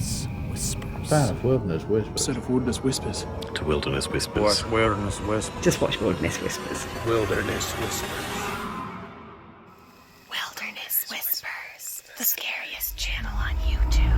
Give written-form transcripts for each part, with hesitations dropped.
Wilderness Whispers. Fan of Wilderness Whispers. Episode of Wilderness Whispers. To Wilderness Whispers. Watch Wilderness Whispers. Just watch Wilderness Whispers. Wilderness Whispers. Wilderness Whispers, the scariest channel on YouTube.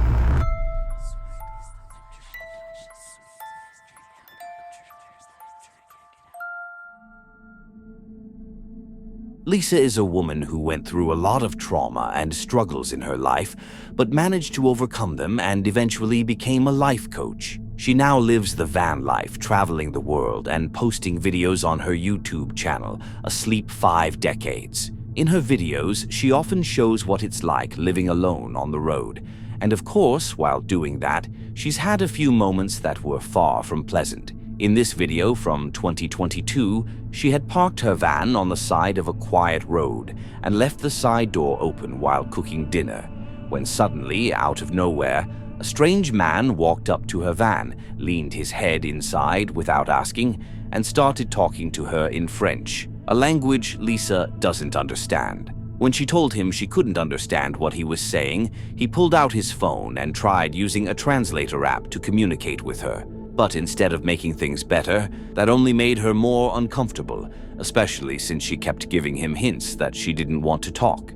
Lisa is a woman who went through a lot of trauma and struggles in her life, but managed to overcome them and eventually became a life coach. She now lives the van life, traveling the world and posting videos on her YouTube channel, Asleep 5 Decades. In her videos, she often shows what it's like living alone on the road. And of course, while doing that, she's had a few moments that were far from pleasant. In this video from 2022, she had parked her van on the side of a quiet road and left the side door open while cooking dinner, when suddenly, out of nowhere, a strange man walked up to her van, leaned his head inside without asking, and started talking to her in French, a language Lisa doesn't understand. When she told him she couldn't understand what he was saying, he pulled out his phone and tried using a translator app to communicate with her. But instead of making things better, that only made her more uncomfortable, especially since she kept giving him hints that she didn't want to talk.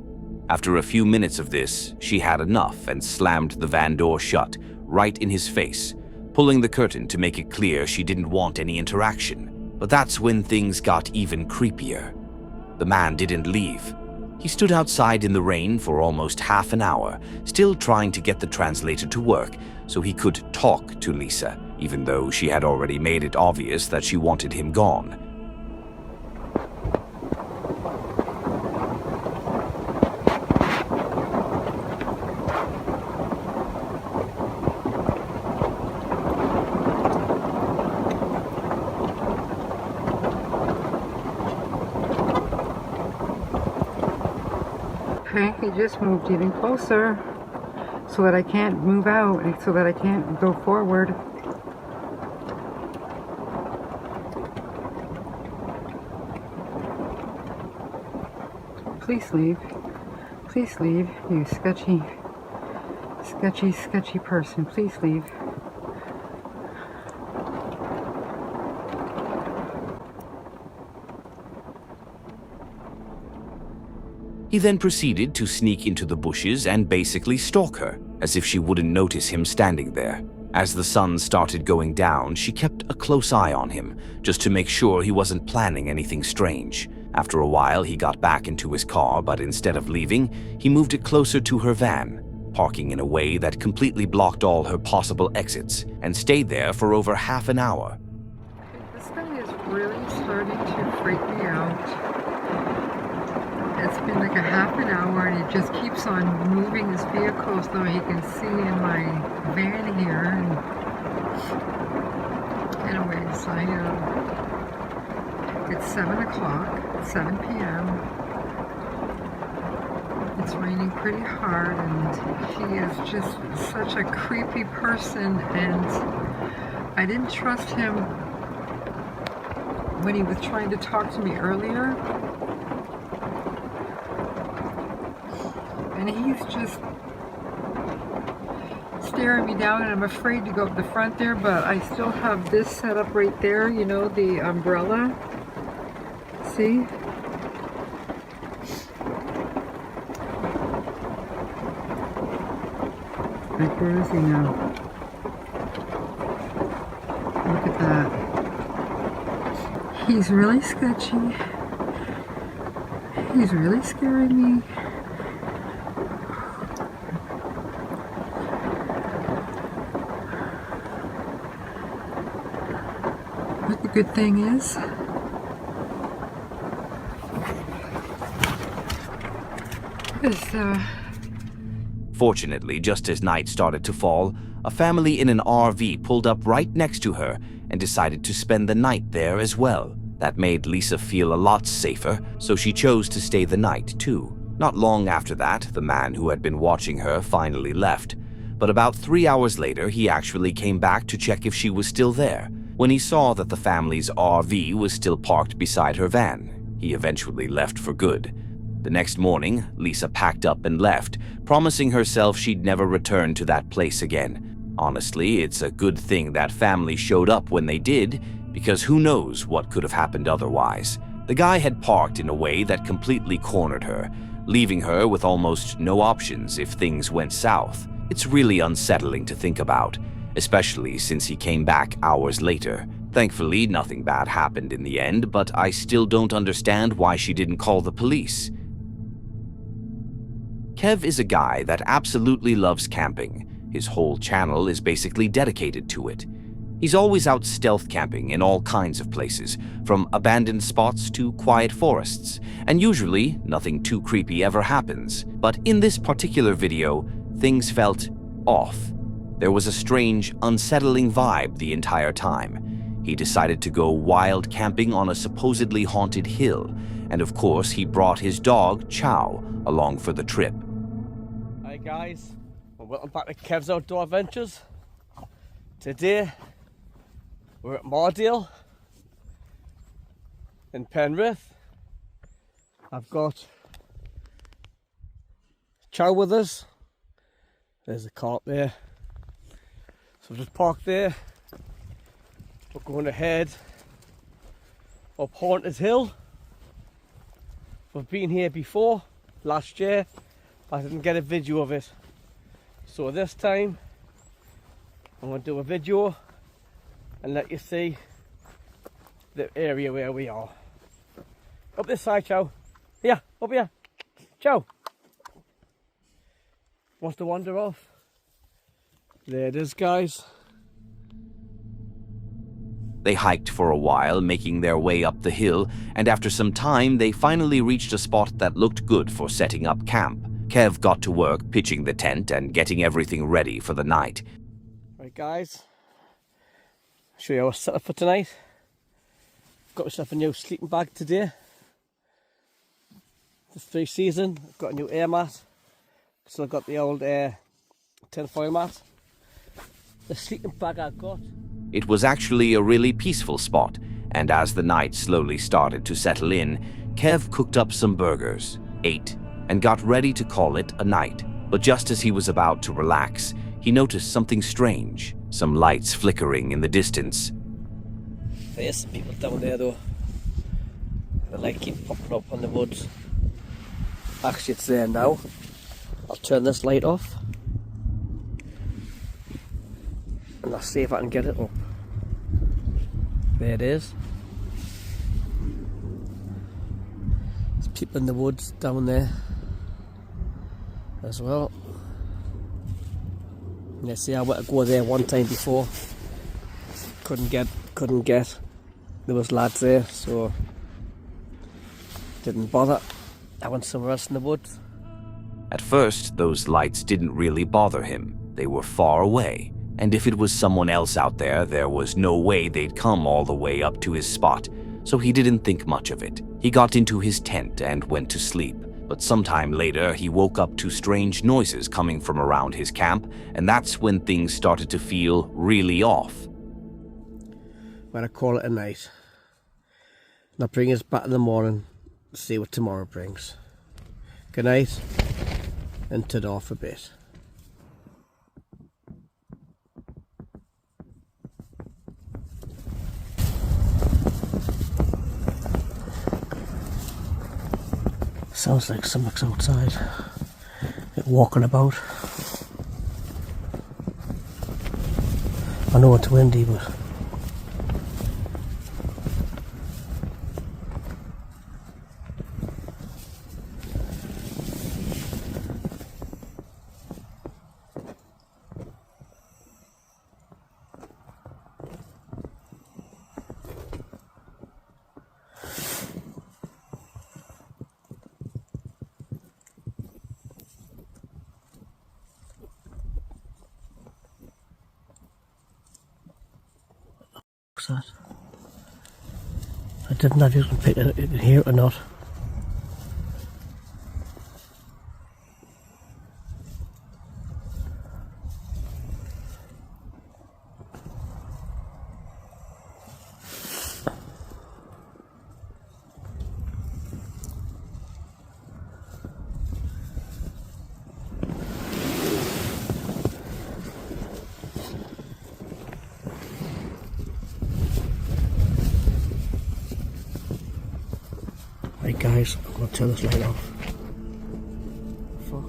After a few minutes of this, she had enough and slammed the van door shut, right in his face, pulling the curtain to make it clear she didn't want any interaction. But that's when things got even creepier. The man didn't leave. He stood outside in the rain for almost half an hour, still trying to get the translator to work so he could talk to Lisa, even though she had already made it obvious that she wanted him gone. Okay, he just moved even closer so that I can't move out and so that I can't go forward. Please leave. Please leave, you sketchy person. Please leave. He then proceeded to sneak into the bushes and basically stalk her, as if she wouldn't notice him standing there. As the sun started going down, she kept a close eye on him, just to make sure he wasn't planning anything strange. After a while, he got back into his car, but instead of leaving, he moved it closer to her van, parking in a way that completely blocked all her possible exits, and stayed there for over half an hour. This guy is really starting to freak me out. It's been like a half an hour and he just keeps on moving his vehicle so he can see in my van here. And anyways, it's 7 o'clock, 7 p.m. It's raining pretty hard and he is just such a creepy person, and I didn't trust him when he was trying to talk to me earlier. And he's just staring me down, and I'm afraid to go up the front there, but I still have this set up right there, you know, the umbrella. See? Like, where is he now? Look at that. He's really sketchy. He's really scaring me. But the good thing is, Fortunately, just as night started to fall, a family in an RV pulled up right next to her and decided to spend the night there as well. That made Lisa feel a lot safer, so she chose to stay the night too. Not long after that, the man who had been watching her finally left, but about 3 hours later, he actually came back to check if she was still there. When he saw that the family's RV was still parked beside her van, he eventually left for good. The next morning, Lisa packed up and left, promising herself she'd never return to that place again. Honestly, it's a good thing that family showed up when they did, because who knows what could have happened otherwise. The guy had parked in a way that completely cornered her, leaving her with almost no options if things went south. It's really unsettling to think about, especially since he came back hours later. Thankfully, nothing bad happened in the end, but I still don't understand why she didn't call the police. Kev is a guy that absolutely loves camping. His whole channel is basically dedicated to it. He's always out stealth camping in all kinds of places, from abandoned spots to quiet forests, and usually nothing too creepy ever happens. But in this particular video, things felt off. There was a strange, unsettling vibe the entire time. He decided to go wild camping on a supposedly haunted hill, and of course he brought his dog, Chow, along for the trip. Hi guys, well, welcome back to Kev's Outdoor Adventures. Today we're at Mardale in Penrith. I've got Chow with us. There's a car up there. So we've just parked there. We're going to head up Haunted Hill. We've been here before, last year. I didn't get a video of it. So this time, I'm going to do a video and let you see the area where we are. Up this side, Chow. Yeah, up here. Chow. Wants to wander off. There it is, guys. They hiked for a while, making their way up the hill, and after some time, they finally reached a spot that looked good for setting up camp. Kev got to work pitching the tent and getting everything ready for the night. Right, guys. I'll show you our setup for tonight. Got myself a new sleeping bag today. It's 3 season. I've got a new air mat. Still got the old tinfoil mat. The sleeping bag I've got. It was actually a really peaceful spot, and as the night slowly started to settle in, Kev cooked up some burgers, ate, and got ready to call it a night. But just as he was about to relax, he noticed something strange, some lights flickering in the distance. There's some people down there though. The light keep popping up on the woods. Actually, it's there now. I'll turn this light off. And I'll see if I can get it up. There it is. There's people in the woods down there as well. And you see, I went to go there one time before. Couldn't get. There was lads there, so didn't bother. I went somewhere else in the woods. At first, those lights didn't really bother him. They were far away. And if it was someone else out there, there was no way they'd come all the way up to his spot, so he didn't think much of it. He got into his tent and went to sleep, but sometime later he woke up to strange noises coming from around his camp, and that's when things started to feel really off. I'm gonna call it a night. Now bring us back in the morning, see what tomorrow brings. Good night, and ta-da off a bit. Sounds like something's outside, walking about. I know it's windy, but that. I didn't know if you can pick it in here or not. guys, I'm gonna turn this light off. Fuck.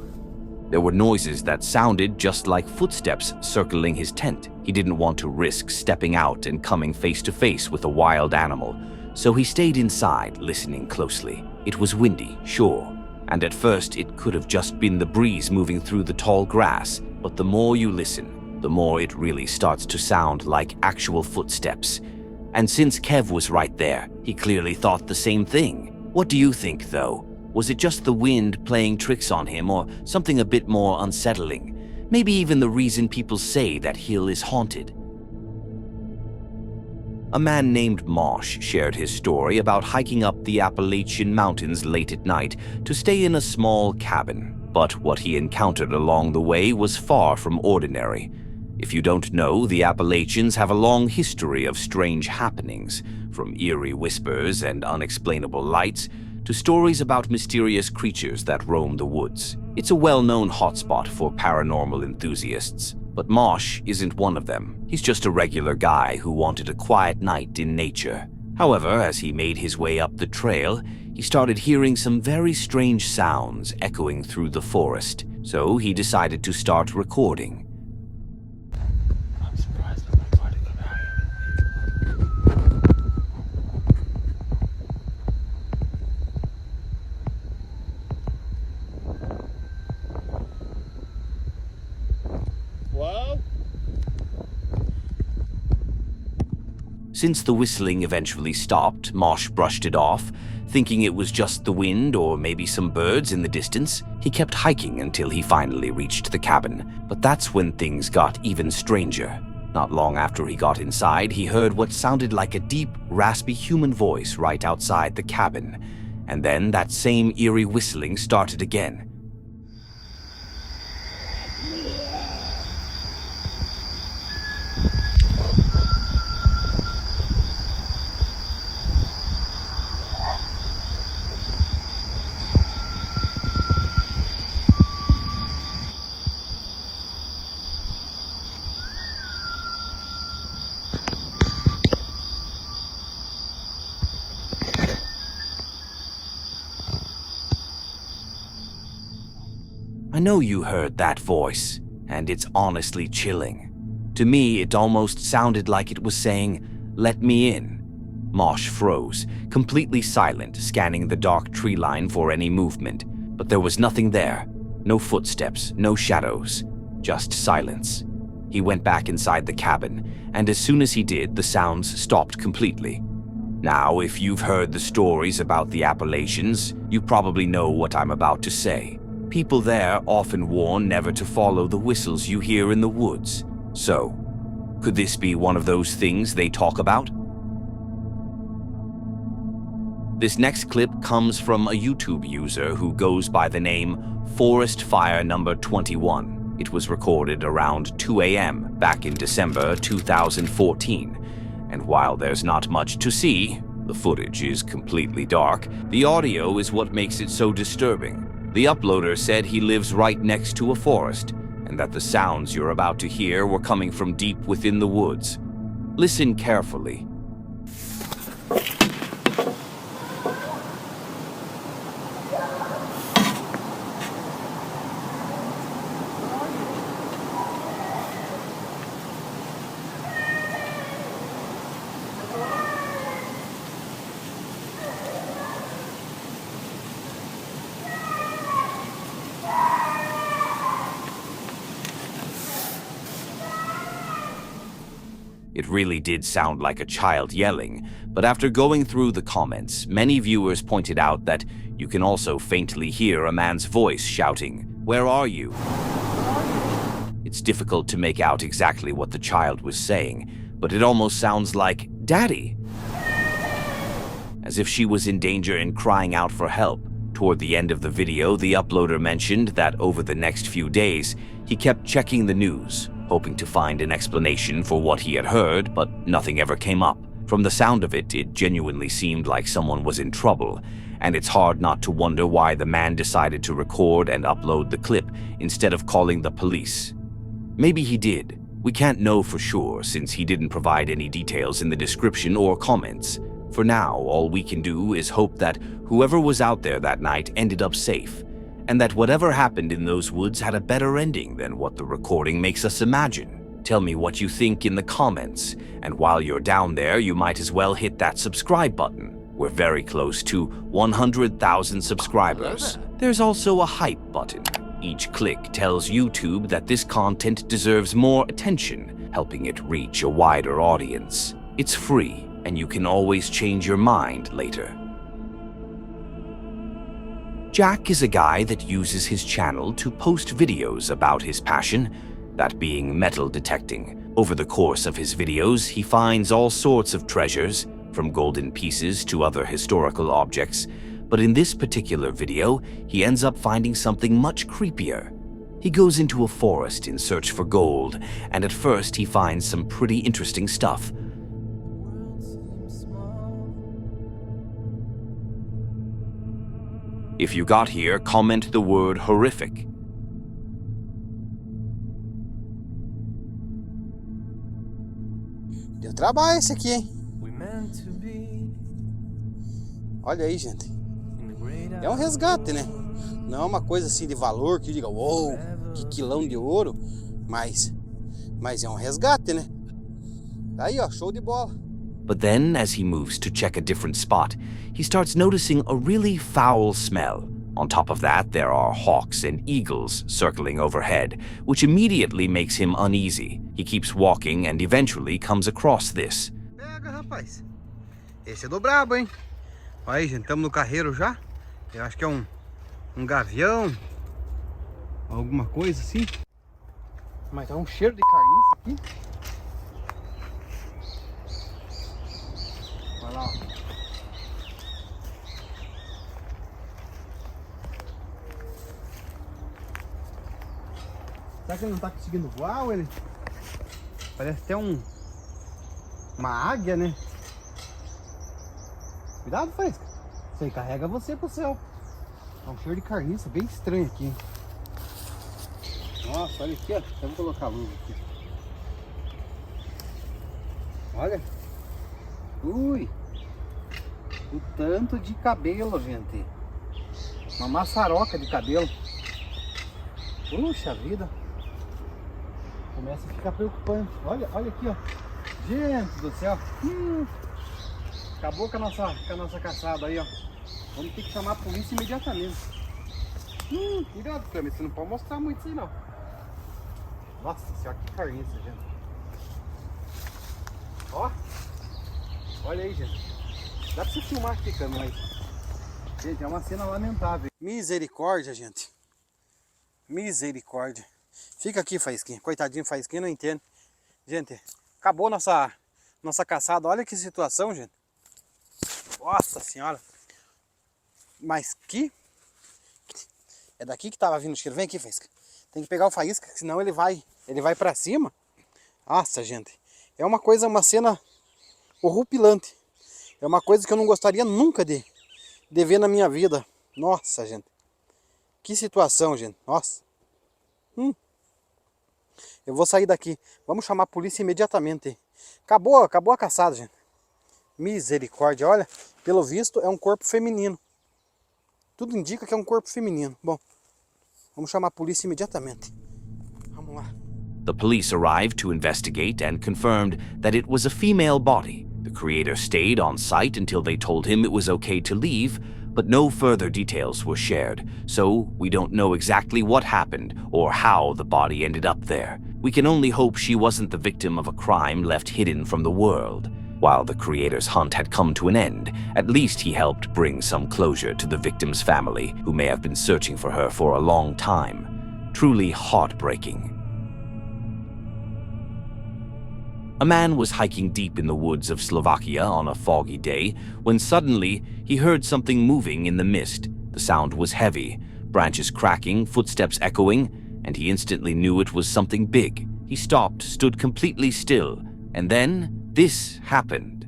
There were noises that sounded just like footsteps circling his tent. He didn't want to risk stepping out and coming face to face with a wild animal, so he stayed inside, listening closely. It was windy, sure, and at first it could have just been the breeze moving through the tall grass, but the more you listen, the more it really starts to sound like actual footsteps. And since Kev was right there, he clearly thought the same thing. What do you think, though? Was it just the wind playing tricks on him, or something a bit more unsettling? Maybe even the reason people say that hill is haunted. A man named Mosh shared his story about hiking up the Appalachian mountains late at night to stay in a small cabin. But what he encountered along the way was far from ordinary. If you don't know, the Appalachians have a long history of strange happenings, from eerie whispers and unexplainable lights to stories about mysterious creatures that roam the woods. It's a well-known hotspot for paranormal enthusiasts. But Mosh isn't one of them. He's just a regular guy who wanted a quiet night in nature. However, as he made his way up the trail, he started hearing some very strange sounds echoing through the forest. So he decided to start recording. I'm surprised I'm recording Wow. Since the whistling eventually stopped, Mosh brushed it off, thinking it was just the wind or maybe some birds in the distance. He kept hiking until he finally reached the cabin, but that's when things got even stranger. Not long after he got inside, he heard what sounded like a deep, raspy human voice right outside the cabin, and then that same eerie whistling started again. I know you heard that voice, and it's honestly chilling. To me, it almost sounded like it was saying, "Let me in." Mosh froze, completely silent, scanning the dark tree line for any movement. But there was nothing there. No footsteps, no shadows, just silence. He went back inside the cabin, and as soon as he did, the sounds stopped completely. Now, if you've heard the stories about the Appalachians, you probably know what I'm about to say. People there often warn never to follow the whistles you hear in the woods. So, could this be one of those things they talk about? This next clip comes from a YouTube user who goes by the name Forest Fire Number 21. It was recorded around 2 a.m. back in December 2014. And while there's not much to see, the footage is completely dark, the audio is what makes it so disturbing. The uploader said he lives right next to a forest, and that the sounds you're about to hear were coming from deep within the woods. Listen carefully. It really did sound like a child yelling, but after going through the comments, many viewers pointed out that you can also faintly hear a man's voice shouting, "Where are you?" It's difficult to make out exactly what the child was saying, but it almost sounds like, "Daddy!" As if she was in danger and crying out for help. Toward the end of the video, the uploader mentioned that over the next few days, he kept checking the news, hoping to find an explanation for what he had heard, but nothing ever came up. From the sound of it, it genuinely seemed like someone was in trouble, and it's hard not to wonder why the man decided to record and upload the clip instead of calling the police. Maybe he did. We can't know for sure since he didn't provide any details in the description or comments. For now, all we can do is hope that whoever was out there that night ended up safe, and that whatever happened in those woods had a better ending than what the recording makes us imagine. Tell me what you think in the comments, and while you're down there, you might as well hit that subscribe button. We're very close to 100,000 subscribers. There's also a hype button. Each click tells YouTube that this content deserves more attention, helping it reach a wider audience. It's free, and you can always change your mind later. Jack is a guy that uses his channel to post videos about his passion, that being metal detecting. Over the course of his videos, he finds all sorts of treasures, from golden pieces to other historical objects, but in this particular video, he ends up finding something much creepier. He goes into a forest in search for gold, and at first he finds some pretty interesting stuff. If you got here, comment the word horrific. Deu trabalho esse aqui, hein? Olha aí, gente. É um resgate, né? Não é uma coisa assim de valor que diga, uou, que quilão de ouro. Mas é um resgate, né? Aí, ó, show de bola. But then, as he moves to check a different spot, he starts noticing a really foul smell. On top of that, there are hawks and eagles circling overhead, which immediately makes him uneasy. He keeps walking and eventually comes across this. Pega, rapaz. Esse é do brabo, hein? Olha aí, gente, estamos no carreiro já. Eu acho que é um gavião, alguma coisa assim. Mas tá um cheiro de carniça aqui. Olha lá, ó. Será que ele não tá conseguindo voar ou ele... Parece até uma águia, né? Cuidado, Fresca. Isso aí carrega você pro céu. Tá um cheiro de carniça bem estranho aqui, hein? Nossa, olha aqui, ó. Eu vou colocar a luva aqui. Olha. Ui. O tanto de cabelo, gente. Uma maçaroca de cabelo. Puxa vida. Começa a ficar preocupante. Olha aqui, ó. Gente do céu. Acabou com a nossa caçada aí, ó. Vamos ter que chamar a polícia imediatamente. Cuidado, câmera. Você não pode mostrar muito isso aí, não. Nossa senhora, que carniça, gente. Ó. Olha aí, gente. Dá pra você filmar aqui, câmera aí. Gente, é uma cena lamentável. Misericórdia, gente. Misericórdia. Fica aqui, Faísquinha. Coitadinho, Faísquinha, não entende. Gente, acabou nossa caçada. Olha que situação, gente. Nossa senhora. Mas que... É daqui que tava vindo o cheiro. Vem aqui, Faísca. Tem que pegar o Faísca, senão ele vai pra cima. Nossa, gente. É uma cena horripilante. É uma coisa que eu não gostaria nunca de ver na minha vida. Nossa, gente. Que situação, gente. Nossa. Eu vou sair daqui. Vamos chamar a polícia imediatamente. Acabou a caçada, gente. Misericórdia. Olha, pelo visto é um corpo feminino. Tudo indica que é um corpo feminino. Bom, vamos chamar a polícia imediatamente. Vamos lá. The police arrived to investigate and confirmed that it was a female body. The creator stayed on site until they told him it was okay to leave, but no further details were shared, so we don't know exactly what happened or how the body ended up there. We can only hope she wasn't the victim of a crime left hidden from the world. While the creator's hunt had come to an end, at least he helped bring some closure to the victim's family, who may have been searching for her for a long time. Truly heartbreaking. A man was hiking deep in the woods of Slovakia on a foggy day when suddenly he heard something moving in the mist. The sound was heavy, branches cracking, footsteps echoing, and he instantly knew it was something big. He stopped, stood completely still, and then this happened.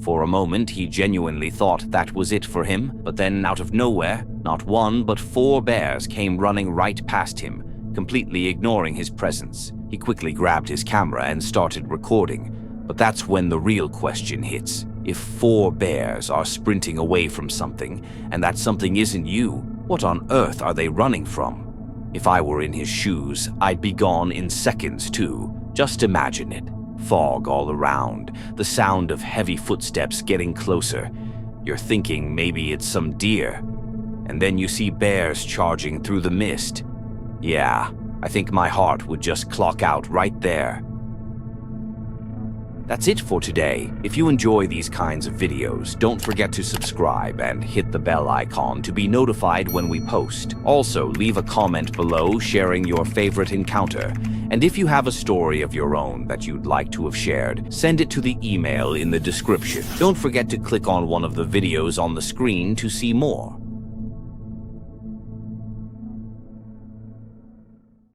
For a moment, he genuinely thought that was it for him, but then out of nowhere, not one but 4 bears came running right past him, completely ignoring his presence. He quickly grabbed his camera and started recording, but that's when the real question hits. If 4 bears are sprinting away from something, and that something isn't you, what on earth are they running from? If I were in his shoes, I'd be gone in seconds too. Just imagine it. Fog all around, the sound of heavy footsteps getting closer. You're thinking maybe it's some deer. And then you see bears charging through the mist. Yeah, I think my heart would just clock out right there. That's it for today. If you enjoy these kinds of videos, don't forget to subscribe and hit the bell icon to be notified when we post. Also, leave a comment below sharing your favorite encounter. And if you have a story of your own that you'd like to have shared, send it to the email in the description. Don't forget to click on one of the videos on the screen to see more.